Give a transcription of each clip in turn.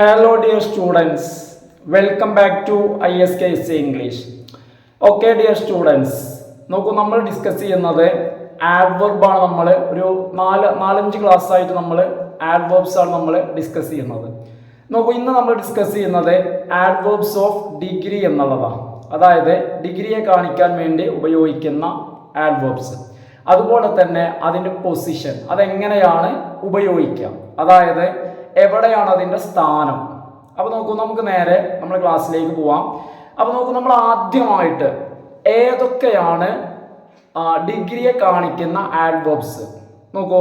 Hello dear students, welcome back to ISKC English. Okay dear students, നോക്കൂ നമ്മൾ discuss ചെയ്യുന്നത് adverb ആണ്. നമ്മൾ ഒരു നാലഞ്ച് ക്ലാസ് ആയിട്ട് നമ്മൾ ആഡ്വർബ്സ് ആണ് നമ്മൾ ഡിസ്കസ് ചെയ്യുന്നത്. നോക്കൂ, ഇന്ന് നമ്മൾ ഡിസ്കസ് ചെയ്യുന്നത് ആഡ്വർബ്സ് ഓഫ് ഡിഗ്രി എന്നുള്ളതാണ്. അതായത് ഡിഗ്രിയെ കാണിക്കാൻ വേണ്ടി ഉപയോഗിക്കുന്ന ആഡ്വർബ്സ്, അതുപോലെ തന്നെ അതിൻ്റെ പൊസിഷൻ, അതെങ്ങനെയാണ് ഉപയോഗിക്കുക, അതായത് എവിടെയാണ് അതിൻ്റെ സ്ഥാനം. അപ്പോൾ നോക്കൂ, നമുക്ക് നേരെ നമ്മുടെ ക്ലാസ്സിലേക്ക് പോവാം. അപ്പോൾ നോക്കൂ, നമ്മൾ ആദ്യമായിട്ട് ഏതൊക്കെയാണ് ഡിഗ്രിയെ കാണിക്കുന്ന ആഡ്വർബ്സ് നോക്കൂ.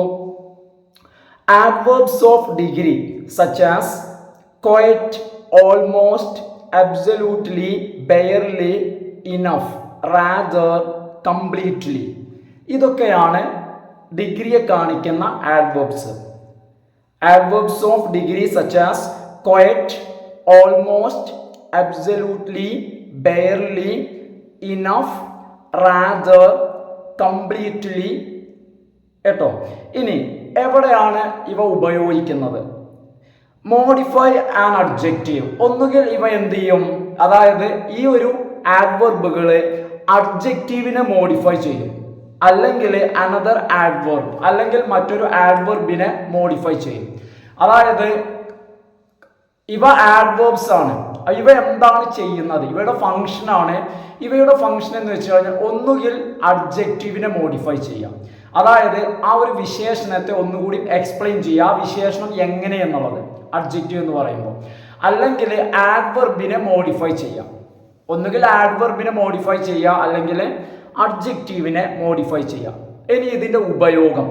Adverbs of degree such as quite, almost, absolutely, barely, enough, rather, completely, ഇതൊക്കെയാണ് ഡിഗ്രിയെ കാണിക്കുന്ന ആഡ്വർബ്സ്. Adverbs of degree such as quite, almost, absolutely, barely, enough, rather, completely. കേട്ടോ, ഇനി എവിടെയാണ് ഇവ ഉപയോഗിക്കുന്നത്? Modify and adjective. ഒന്നുകിൽ ഇവ എന്ത് ചെയ്യും, അതായത് ഈ ഒരു ആഡ്വർബുകള് അഡ്ജക്റ്റീവിനെ മോഡിഫൈ ചെയ്യും, അല്ലെങ്കിൽ അനദർ ആഡ്വർബ്, അല്ലെങ്കിൽ മറ്റൊരു ആഡ്വർബിനെ മോഡിഫൈ ചെയ്യും. അതായത് ഇവ ആഡ്വർബ്സ് ആണ്. ഇവ എന്താണ് ചെയ്യുന്നത്? ഇവയുടെ ഫംഗ്ഷൻ ആണ്. ഇവയുടെ ഫംഗ്ഷൻ എന്ന് വെച്ച് കഴിഞ്ഞാൽ ഒന്നുകിൽ അഡ്ജക്റ്റീവിനെ മോഡിഫൈ ചെയ്യാം, അതായത് ആ ഒരു വിശേഷണത്തെ ഒന്നുകൂടി എക്സ്പ്ലെയിൻ ചെയ്യുക, ആ വിശേഷണം എങ്ങനെയെന്നുള്ളത് അഡ്ജക്റ്റീവ് എന്ന് പറയുമ്പോൾ, അല്ലെങ്കിൽ ആഡ്വർബിനെ മോഡിഫൈ ചെയ്യാം. ഒന്നുകിൽ ആഡ്വർബിനെ മോഡിഫൈ ചെയ്യുക, അല്ലെങ്കിൽ അഡ്ജക്റ്റീവിനെ മോഡിഫൈ ചെയ്യാം. ഇനി ഇതിൻ്റെ ഉപയോഗം,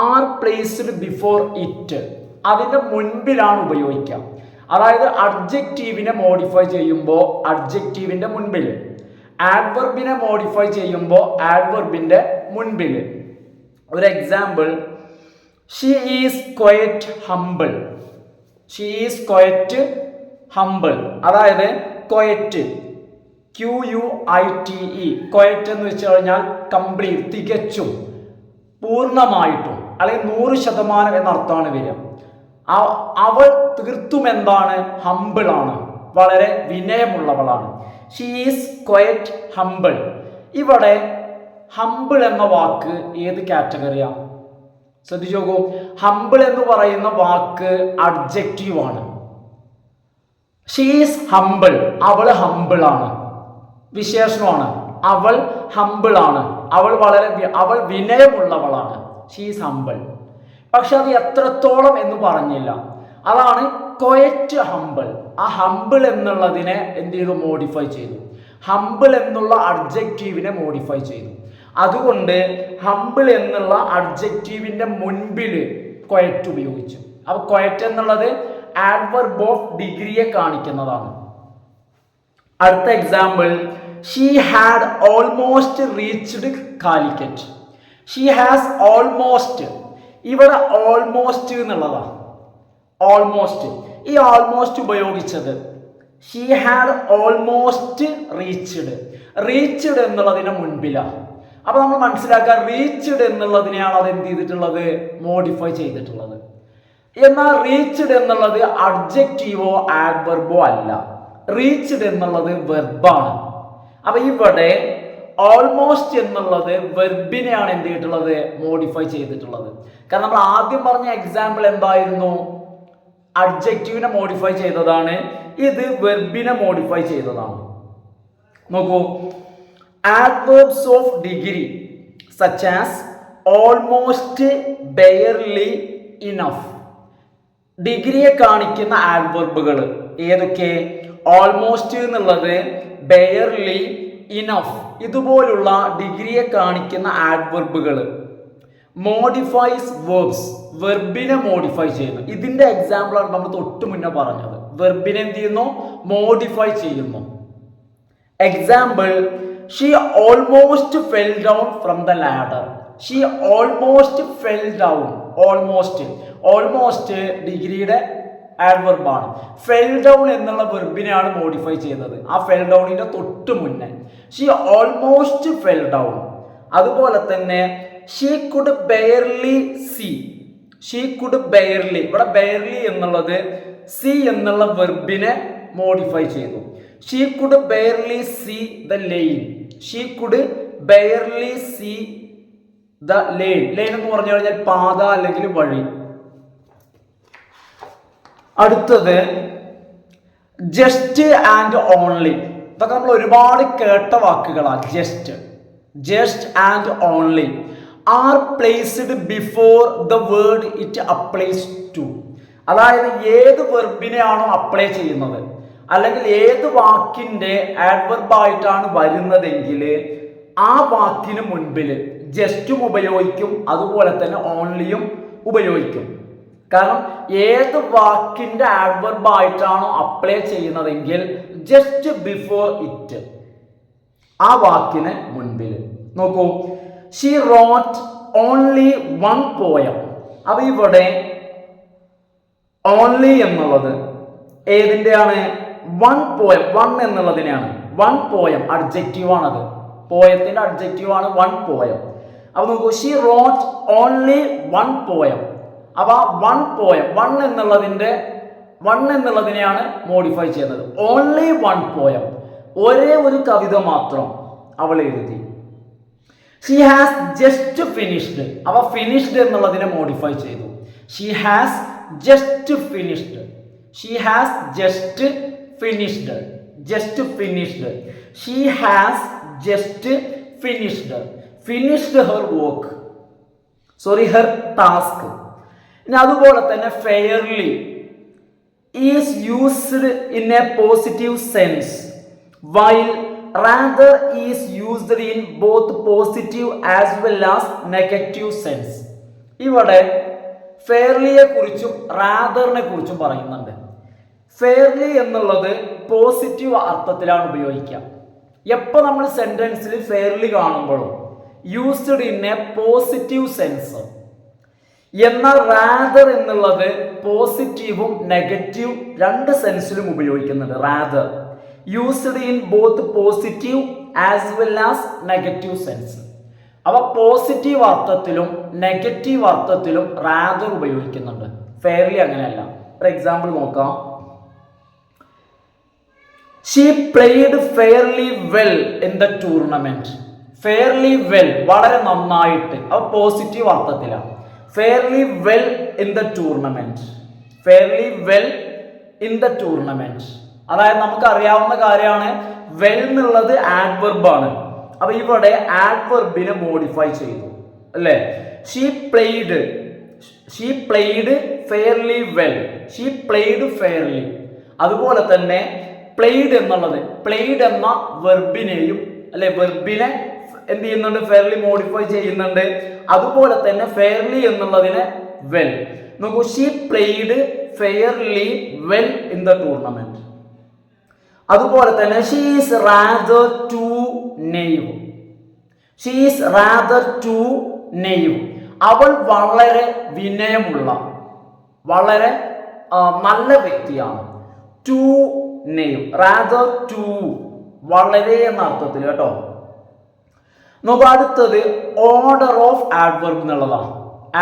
ആർ പ്ലേസ്ഡ് ബിഫോർ ഇറ്റ്, അതിൻ്റെ മുൻപിലാണ് ഉപയോഗിക്കുക. അതായത് അഡ്ജക്റ്റീവിനെ മോഡിഫൈ ചെയ്യുമ്പോൾ അഡ്ജക്റ്റീവിൻ്റെ മുൻപിൽ, ആഡ്വർബിനെ മോഡിഫൈ ചെയ്യുമ്പോൾ ആഡ്വർബിൻ്റെ മുൻപിൽ. ഒരു example, she is quite humble. She is quite humble, അതായത് ക്വയറ്റ്, QUITE, ക്വയറ്റ് എന്ന് വെച്ച് കഴിഞ്ഞാൽ കംപ്ലീറ്റ്, തികച്ചും, പൂർണ്ണമായിട്ടും, അല്ലെങ്കിൽ 100% എന്നർത്ഥമാണ് വരിക. അവൾ തീർത്തും എന്താണ്? ഹംബിൾ ആണ്, വളരെ വിനയമുള്ളവളാണ്. She is quite humble. ഇവിടെ ഹംബിൾ എന്ന വാക്ക് ഏത് കാറ്റഗറിയാണ്? ശ്രദ്ധിച്ചു നോക്കൂ, ഹംബിൾ എന്ന് പറയുന്ന വാക്ക് അഡ്ജക്റ്റീവ് ആണ്. ഷീ ഈസ് ഹംബിൾ, അവൾ ഹംബിൾ ആണ്, വിശേഷണമാണ്. അവൾ ഹംബിൾ ആണ്, അവൾ വിനയമുള്ളവളാണ്. She is humble. പക്ഷെ അത് എത്രത്തോളം എന്ന് പറഞ്ഞില്ല. അതാണ് ക്വയറ്റ് ഹംബിൾ. ആ ഹംബിൾ എന്നുള്ളതിനെ എന്ത് ചെയ്തു? മോഡിഫൈ ചെയ്തു. ഹംബിൾ എന്നുള്ള അഡ്ജക്റ്റീവിനെ മോഡിഫൈ ചെയ്തു. അതുകൊണ്ട് ഹംബിൾ എന്നുള്ള അഡ്ജക്റ്റീവിന്റെ മുൻപിൽ ക്വയറ്റ് ഉപയോഗിച്ചു. അപ്പൊ ക്വയറ്റ് എന്നുള്ളത് ആഡ്വർബ് ഓഫ് ഡിഗ്രിയെ കാണിക്കുന്നതാണ്. അടുത്ത example, she had almost reached Calicut. She has almost, ഇവിടെ ഓൾമോസ്റ്റ് എന്നുള്ളതാണ്. ഓൾമോസ്റ്റ്, ഈ ഓൾമോസ്റ്റ് ഉപയോഗിച്ചത് she had almost reached. Reached എന്നുള്ളതിന് മുൻപിലാണ്. അപ്പൊ നമ്മൾ മനസ്സിലാക്കുക, റീച്ച്ഡ് എന്നുള്ളതിനെയാണ് അത് എന്ത് ചെയ്തിട്ടുള്ളത്? മോഡിഫൈ ചെയ്തിട്ടുള്ളത്. എന്നാൽ റീച്ച്ഡ് എന്നുള്ളത് അഡ്ജക്റ്റീവോ ആഡ്വർബോ അല്ല. റീച്ച്ഡ് എന്നുള്ളത് വെർബാണ്. അപ്പൊ ഇവിടെ ഓൾമോസ്റ്റ് എന്നുള്ളത് വെർബിനെയാണ് എന്ത് ചെയ്തിട്ടുള്ളത്? മോഡിഫൈ ചെയ്തിട്ടുള്ളത്. കാരണം നമ്മൾ ആദ്യം പറഞ്ഞ എക്സാമ്പിൾ എന്തായിരുന്നു? അഡ്ജക്റ്റീവിനെ മോഡിഫൈ ചെയ്തതാണ്. ഇത് വെർബിനെ മോഡിഫൈ ചെയ്തതാണ്. നോക്കൂ, adverbs of degree such as almost, barely, enough. ഡിഗ്രിയെ കാണിക്കുന്ന ആഡ്വർബുകൾ ഏതൊക്കെ? ഓൾമോസ്റ്റ് എന്നുള്ളത്, ബെയർലി, ഇനഫ്, ഇതുപോലുള്ള ഡിഗ്രിയെ കാണിക്കുന്ന ആഡ്വർബുകൾ. മോഡിഫൈസ് വെർബ്സ്, വെർബിനെ മോഡിഫൈ ചെയ്യുന്നു. ഇതിന്റെ എക്സാമ്പിളാണ് നമ്മൾ തൊട്ട് മുന്നേ പറഞ്ഞത്. വെർബിനെ എന്ത് ചെയ്യുന്നു? മോഡിഫൈ ചെയ്യുന്നു. Example, she almost fell down from the ladder. She almost fell down. Almost ഡിഗ്രിയുടെ ആഡ്വർബാണ്. ഫെൽ ഡൗൺ എന്നുള്ള വെർബിനെയാണ് മോഡിഫൈ ചെയ്തത്. ആ ഫെൽ ഡൗണിന്റെ തൊട്ട് മുന്നേ ഷീ ഓൾമോസ്റ്റ് ഫെൽ ഡൗൺ. അതുപോലെ തന്നെ she could barely see. She could barely, ഇവിടെ ബെയർലി എന്നുള്ളത് സി എന്നുള്ള വെർബിനെ മോഡിഫൈ ചെയ്തു. She could barely see the lane. She could barely see the lane. Lane എന്ന് പറഞ്ഞു കഴിഞ്ഞാൽ പാത അല്ലെങ്കിൽ വഴി. അടുത്തത് ജസ്റ്റ് ആൻഡ് ഓൺലി. ഇതൊക്കെ നമ്മൾ ഒരുപാട് കേട്ട വാക്കുകളാണ്. Just and only are placed before the word it applies to. അതായത് ഏത് വെർബിനെയാണോ അപ്ലൈ ചെയ്യുന്നത് അല്ലെങ്കിൽ ഏത് വാക്കിന്റെ ആഡ്വർബ് ആയിട്ടാണ് വരുന്നതെങ്കിൽ ആ വാക്കിന് മുൻപിൽ ജസ്റ്റും ഉപയോഗിക്കും, അതുപോലെ തന്നെ ഓൺലിയും ഉപയോഗിക്കും. കാരണം ഏത് വാക്കിന്റെ ആഡ്വർബ് ആയിട്ടാണോ അപ്ലൈ ചെയ്യുന്നതെങ്കിൽ ജസ്റ്റ് ബിഫോർ ഇറ്റ്, ആ വാക്കിന് മുൻപിൽ. നോക്കൂ, she wrote only one poem. അപ്പൊ ഇവിടെ ഓൺലി എന്നുള്ളത് ഏതിൻ്റെയാണ്? One poem. വൺ എന്നുള്ളതിനെയാണ്. വൺ പോയം അഡ്ജക്റ്റീവ് ആണത്. പോയത്തിന്റെ അഡ്ജക്റ്റീവ് ആണ് വൺ പോയം. അപ്പൊ നോക്കൂ, she wrote only one poem. അപ്പൊ വൺ പോയം, വൺ എന്നുള്ളതിനെയാണ് മോഡിഫൈ ചെയ്യുന്നത്. ഓൺലി വൺ പോയം, ഒരേ ഒരു കവിത മാത്രം അവൾ എഴുതി. She has just finished. അവ ഫിനിഷ്ഡ് എന്നുള്ളതിനെ മോഡിഫൈ ചെയ്തു. She has just finished. She has just finished. Just finished. She has just finished. Finished her work, sorry her task. ഇനി അതുപോലെ തന്നെ fairly is used in A positive sense while rather is used in both positive as well as negative sense. ഇവിടെ ഫെയർലിയെ കുറിച്ചും റാദറിനെ കുറിച്ചും പറയുന്നുണ്ട്. Fairly എന്നുള്ളത് positive അർത്ഥത്തിലാണ് ഉപയോഗിക്കുക. എപ്പോൾ നമ്മൾ സെന്റൻസിൽ ഫെയർലി കാണുമ്പോഴും used in A positive sense. എന്നാൽ റാദർ എന്നുള്ളത് പോസിറ്റീവും നെഗറ്റീവ് രണ്ട് സെൻസിലും ഉപയോഗിക്കുന്നുണ്ട്. Rather used in both positive as well as negative sense. അവ പോസിറ്റീവ് അർത്ഥത്തിലും നെഗറ്റീവ് അർത്ഥത്തിലും റാദർ ഉപയോഗിക്കുന്നുണ്ട്. ഫെയർലി അങ്ങനെയല്ല. ഫോർ എക്സാമ്പിൾ നോക്കാം. She played fairly well in the tournament. Fairly well വളരെ നന്നായിട്ട്, അവ പോസിറ്റീവ് അർത്ഥത്തിലാണ്. Fairly well in the tournament. Fairly well in the tournament. അതായത് നമുക്ക് അറിയാവുന്ന കാര്യമാണ്, വെൽ എന്നുള്ളത് ആഡ്വർബ് ആണ്. അപ്പൊ ഇവിടെ ആഡ്വർബിനെ മോഡിഫൈ ചെയ്തു അല്ലേ. She played fairly well. She played fairly. അതുപോലെ തന്നെ പ്ലേഡ് എന്നുള്ളത്, പ്ലേഡ് എന്ന വെർബിനെയും അല്ലെ വെർബിനെ എന്ത് ചെയ്യുന്നുണ്ട്? ഫെയർലി മോഡിഫൈ ചെയ്യുന്നുണ്ട്. അതുപോലെ തന്നെ ഫെയർലി എന്നുള്ളതിനെ വെൽ. നോക്കൂ, she played fairly well in the tournament. അതുപോലെ തന്നെ she is rather too naive. She is rather too naive. അവൾ വളരെ വിനയമുള്ള, വളരെ നല്ല വ്യക്തിയാണ്. ടു നെയ്വ്, റാദർ ടു, വളരെ എന്ന അർത്ഥത്തിൽ കേട്ടോ. നോക്കൂ, അടുത്തത് ഓർഡർ ഓഫ് ആഡ്വർബ് എന്നുള്ളതാണ്.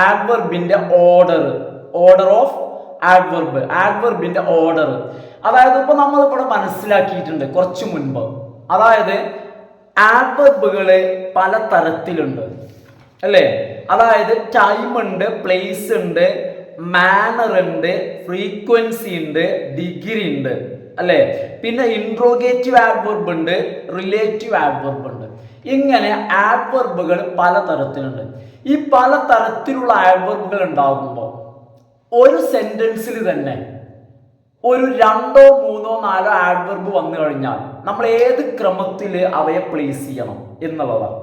ആഡ്വർബിന്റെ ഓർഡർ, ഓർഡർ ഓഫ് ആഡ്വർബ്, ആഡ്വർബിന്റെ ഓർഡർ. അതായത് ഇപ്പൊ നമ്മൾ ഇവിടെ മനസ്സിലാക്കിയിട്ടുണ്ട് കുറച്ചു മുൻപ്. അതായത് ആഡ്വർബുകള് പല തരത്തിലുണ്ട് അല്ലേ. അതായത് ടൈം ഉണ്ട്, പ്ലേസ് ഉണ്ട്, മാനർ ഉണ്ട്, ഫ്രീക്വൻസി ഉണ്ട്, ഡിഗ്രി ഉണ്ട് അല്ലേ. പിന്നെ ഇൻട്രോഗേറ്റീവ് ആഡ്വർബ് ഉണ്ട്, റിലേറ്റീവ് ആഡ്വർബ് ഉണ്ട്. ഇങ്ങനെ ആഡ്വർബുകൾ പല തരത്തിലുണ്ട്. ഈ പല തരത്തിലുള്ള ആഡ്വർബുകൾ ഉണ്ടാകുമ്പോൾ ഒരു സെന്റൻസിൽ തന്നെ ഒരു 2, 3, 4 ആഡ്വർബ് വന്നു കഴിഞ്ഞാൽ നമ്മൾ ഏത് ക്രമത്തിൽ അവയെ പ്ലേസ് ചെയ്യണം എന്നുള്ളതാണ്.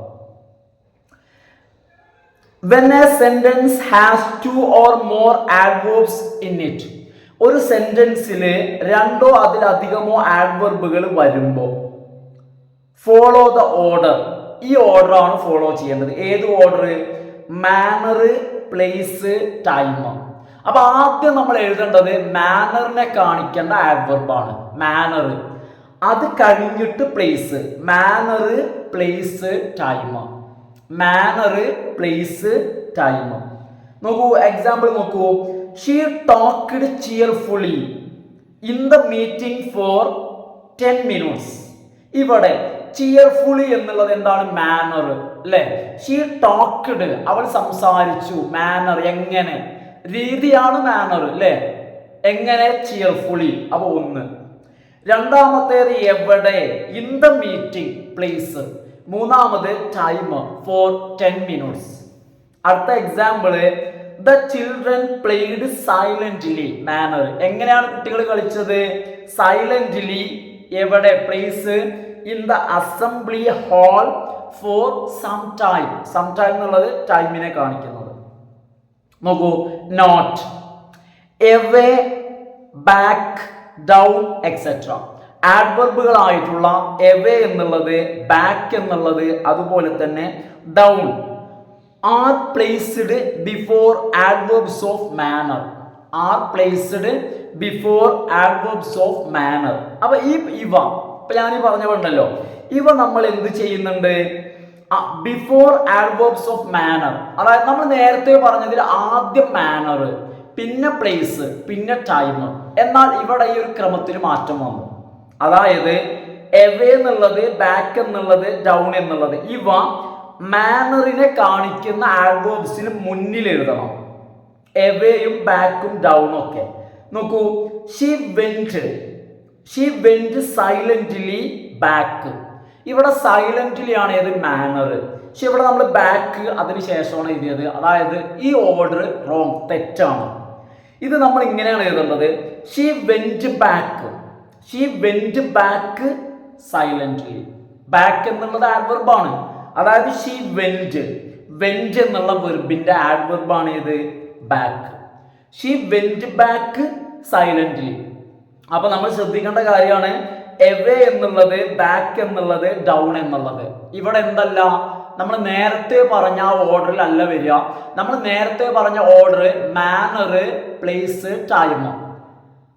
When a sentence has 2 or more adverbs in it, ഒരു സെന്റൻസിൽ 2 അതിലധികമോ ആഡ്വർബുകൾ വരുമ്പോൾ ഫോളോ ദ ഓർഡർ, ഈ ഓർഡർ ആണ് ഫോളോ ചെയ്യേണ്ടത്. ഏത് ഓർഡർ? Manor, place, time. അപ്പൊ ആദ്യം നമ്മൾ എഴുതേണ്ടത് മാനറിനെ കാണിക്കേണ്ട ആഡ്വർബാണ് മാനർ. അത് കഴിഞ്ഞിട്ട് place. Manner, place, time. Manner, place, time. നോക്കൂ, എക്സാമ്പിൾ നോക്കൂ. She talked cheerfully in the meeting for 10 minutes. ഇവിടെ ചിയർഫുള്ളി എന്നുള്ളത് എന്താണ്? മാനർ അല്ലെ. ഷീ ടോക്ക്ഡ്, അവൾ സംസാരിച്ചു. മാനർ എങ്ങനെ, രീതിയാണ് മാനർ അല്ലെ. എങ്ങനെ? ചിയർഫുള്ളി. അപ്പൊ ഒന്ന്. രണ്ടാമത്തേത് എവിടെ? In the meeting place. മൂന്നാമത് ടൈം ഫോർ 10 minutes. അടുത്ത example the children played silently. Manner എങ്ങനെയാണ് കുട്ടികൾ കളിച്ചത്? സൈലന്റ്ലി. എവിടെ? Place in the assembly hall for some time. Some time എന്നുള്ളത് ടൈമിനെ കാണിക്കുന്നത്. നോക്കൂ, not, away, back, down etcetera. ആഡ്വർബുകളായിട്ടുള്ള എവേ എന്നുള്ളത്, ബാക്ക് എന്നുള്ളത്, അതുപോലെ തന്നെ down are placed before adverbs of manner. Are placed before adverbs of manner. അപ്പൊ ഇവ ഇപ്പൊ ഞാൻ പറഞ്ഞുകൊണ്ടല്ലോ, ഇവ നമ്മൾ എന്ത് ചെയ്യുന്നുണ്ട്? Before adverbs of manner. അതായത് നമ്മൾ നേരത്തെ പറഞ്ഞതിൽ ആദ്യം മാനർ, പിന്നെ പ്ലേസ്, പിന്നെ ടൈം. എന്നാൽ ഇവിടെ ഈ ഒരു ക്രമത്തിൽ മാറ്റം വന്നു. അതായത് എവേ എന്നുള്ളത്, ബാക്ക് എന്നുള്ളത്, ഡൗൺ എന്നുള്ളത്, ഇവ മാനറിനെ കാണിക്കുന്ന ആഡ്വേർബ്സിന് മുന്നിൽ എഴുതണം. എവേയും ബാക്കും ഡൗണും ഒക്കെ. നോക്കൂ, ഷീ വെന്റ് സൈലന്റ്ലി ബാക്ക്. ഇവിടെ സൈലന്റ്ലി ആണ് ഏത്? മാനർ. പക്ഷെ ഇവിടെ നമ്മൾ ബാക്ക് അതിന് ശേഷമാണ് എഴുതിയത്. അതായത് ഈ ഓർഡർ റോങ്, തെറ്റാണ്. ഇത് നമ്മൾ ഇങ്ങനെയാണ് എഴുതേണ്ടത്. She went back silently. Back എന്നുള്ളത് ആഡ്വർബാണ്. അതായത് ഷീ വെന്റ് എന്നുള്ള വെർബിന്റെ ആഡ്വർബാണ് ഇത്? Back. She went back silently. അപ്പൊ നമ്മൾ ശ്രദ്ധിക്കേണ്ട കാര്യമാണ്, എവേ എന്നുള്ളത്, ബാക്ക് എന്നുള്ളത്, ഡൗൺ എന്നുള്ളത്. ഇവിടെ എന്തല്ല, നമ്മൾ നേരത്തെ പറഞ്ഞ ആ ഓർഡറിൽ അല്ല വരിക. നമ്മൾ നേരത്തെ പറഞ്ഞ ഓർഡർ മാനർ, പ്ലേസ്, ടൈം.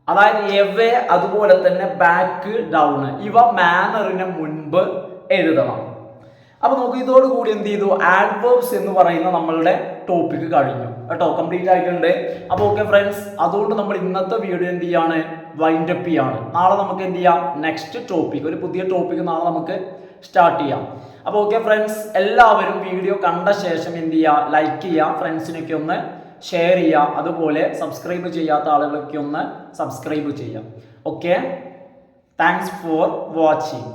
അതായത് എവേ, അതുപോലെ തന്നെ ബാക്ക്, ഡൗൺ, ഇവ മാനറിന് മുൻപ് എഴുതണം. അപ്പൊ നമുക്ക് ഇതോടുകൂടി എന്ത് ചെയ്തു? ആഡ്വേർബ്സ് എന്ന് പറയുന്ന നമ്മളുടെ ടോപ്പിക് കഴിഞ്ഞു കേട്ടോ, കംപ്ലീറ്റ് ആയിട്ടുണ്ട്. അപ്പോൾ ഓക്കെ ഫ്രണ്ട്സ്, അതുകൊണ്ട് നമ്മൾ ഇന്നത്തെ വീഡിയോ എന്ത് ചെയ്യാണ്? വൈൻഡ് അപ്പ് ചെയ്യാണ്. നാളെ നമുക്ക് എന്ത് ചെയ്യാം? നെക്സ്റ്റ് ടോപ്പിക്, ഒരു പുതിയ ടോപ്പിക് നാളെ നമുക്ക് സ്റ്റാർട്ട് ചെയ്യാം. അപ്പോൾ ഓക്കെ ഫ്രണ്ട്സ്, എല്ലാവരും വീഡിയോ കണ്ട ശേഷം എന്ത് ചെയ്യുക? ലൈക്ക് ചെയ്യുക, ഫ്രണ്ട്സിനൊക്കെ ഒന്ന് ഷെയർ ചെയ്യുക, അതുപോലെ സബ്സ്ക്രൈബ് ചെയ്യാത്ത ആളുകളൊക്കെ ഒന്ന് സബ്സ്ക്രൈബ് ചെയ്യുക. Okay, thanks for watching.